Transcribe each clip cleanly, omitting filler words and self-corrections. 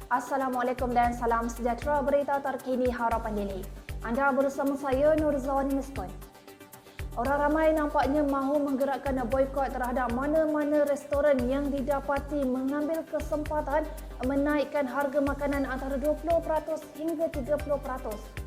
Assalamualaikum dan salam sejahtera, berita terkini Harapan Daily. Anda bersama saya Nurzawani Miston. Orang ramai nampaknya mahu menggerakkan boikot terhadap mana-mana restoran yang didapati mengambil kesempatan menaikkan harga makanan antara 20% hingga 30%.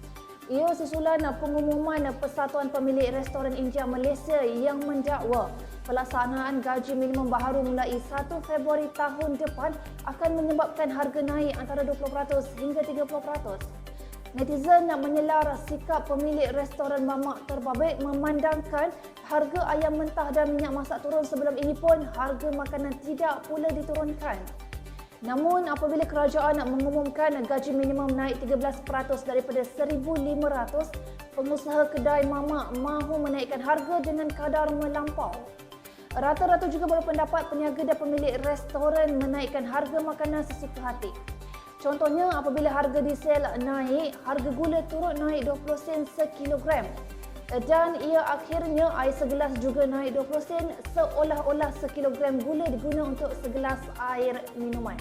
Ia susulan pengumuman Persatuan Pemilik Restoran India Malaysia yang mendakwa pelaksanaan gaji minimum baharu mulai 1 Februari tahun depan akan menyebabkan harga naik antara 20% hingga 30%. Netizen nak menyelar sikap pemilik restoran mamak terbabit memandangkan harga ayam mentah dan minyak masak turun sebelum ini pun harga makanan tidak pula diturunkan. Namun apabila kerajaan nak mengumumkan gaji minimum naik 13% daripada 1,500, pengusaha kedai mamak mahu menaikkan harga dengan kadar melampau. Rata-rata juga berpendapat peniaga dan pemilik restoran menaikkan harga makanan sesuka hati. Contohnya apabila harga diesel naik, harga gula turut naik 20 sen sekilogram. Dan ia akhirnya air segelas juga naik 20 sen seolah-olah sekilogram gula diguna untuk segelas air minuman.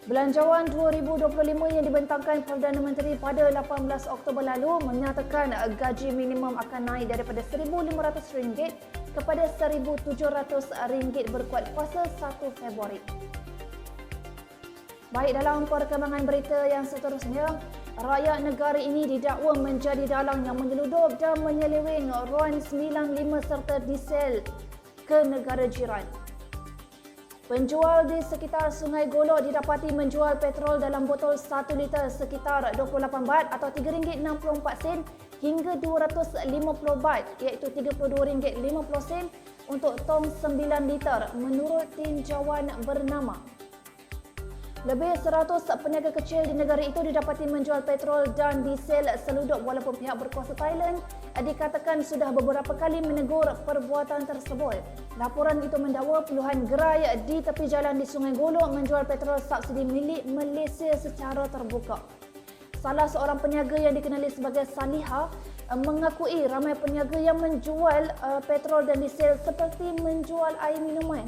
Belanjawan 2025 yang dibentangkan Perdana Menteri pada 18 Oktober lalu menyatakan gaji minimum akan naik daripada RM1,500 kepada RM1,700 berkuat kuasa 1 Februari. Baik, dalam perkembangan berita yang seterusnya, rakyat negara ini didakwa menjadi dalang yang menyeludup dan menyeleweng RON95 serta diesel ke negara jiran. Penjual di sekitar Sungai Golok didapati menjual petrol dalam botol 1 liter sekitar 28 baht atau RM3.64 hingga 250 baht iaitu RM32.50 untuk tong 9 liter menurut tinjauan bernama. Lebih 100 peniaga kecil di negara itu didapati menjual petrol dan diesel seludup walaupun pihak berkuasa Thailand dikatakan sudah beberapa kali menegur perbuatan tersebut. Laporan itu mendakwa puluhan gerai di tepi jalan di Sungai Golok menjual petrol subsidi milik Malaysia secara terbuka. Salah seorang peniaga yang dikenali sebagai Saliha mengakui ramai peniaga yang menjual petrol dan diesel seperti menjual air minuman.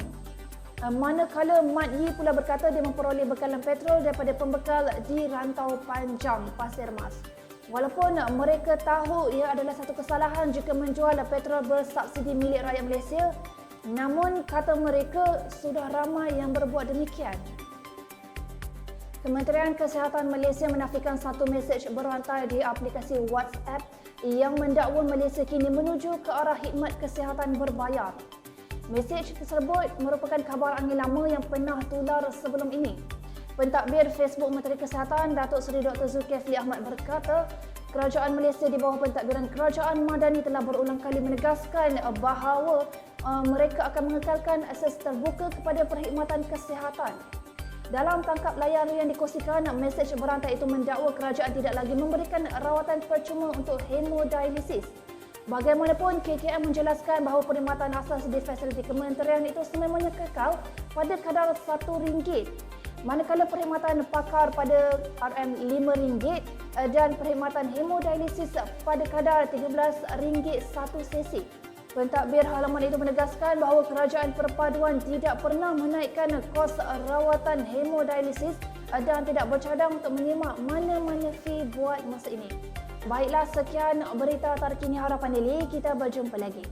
Manakala Mat Yi pula berkata dia memperoleh bekalan petrol daripada pembekal di Rantau Panjang, Pasir Mas. Walaupun mereka tahu ia adalah satu kesalahan jika menjual petrol bersubsidi milik rakyat Malaysia, namun kata mereka sudah ramai yang berbuat demikian. Kementerian Kesihatan Malaysia menafikan satu mesej berantai di aplikasi WhatsApp yang mendakwa Malaysia kini menuju ke arah khidmat kesihatan berbayar. Mesej tersebut merupakan kabar angin lama yang pernah tular sebelum ini. Pentadbir Facebook Menteri Kesihatan Datuk Seri Dr. Zulkifli Ahmad berkata, Kerajaan Malaysia di bawah pentadbiran Kerajaan Madani telah berulang kali menegaskan bahawa mereka akan mengekalkan akses terbuka kepada perkhidmatan kesihatan. Dalam tangkap layar yang dikongsikan, mesej berantai itu mendakwa kerajaan tidak lagi memberikan rawatan percuma untuk hemodialisis. Bagaimanapun, KKM menjelaskan bahawa perkhidmatan asas di fasiliti kementerian itu sememangnya kekal pada kadar RM1, manakala perkhidmatan pakar pada RM5 dan perkhidmatan hemodialisis pada kadar RM13 satu sesi. Pentadbir halaman itu menegaskan bahawa kerajaan perpaduan tidak pernah menaikkan kos rawatan hemodialisis dan tidak bercadang untuk menyemak mana-mana fee buat masa ini. Baiklah, sekian berita terkini Harapan Daily. Kita berjumpa lagi.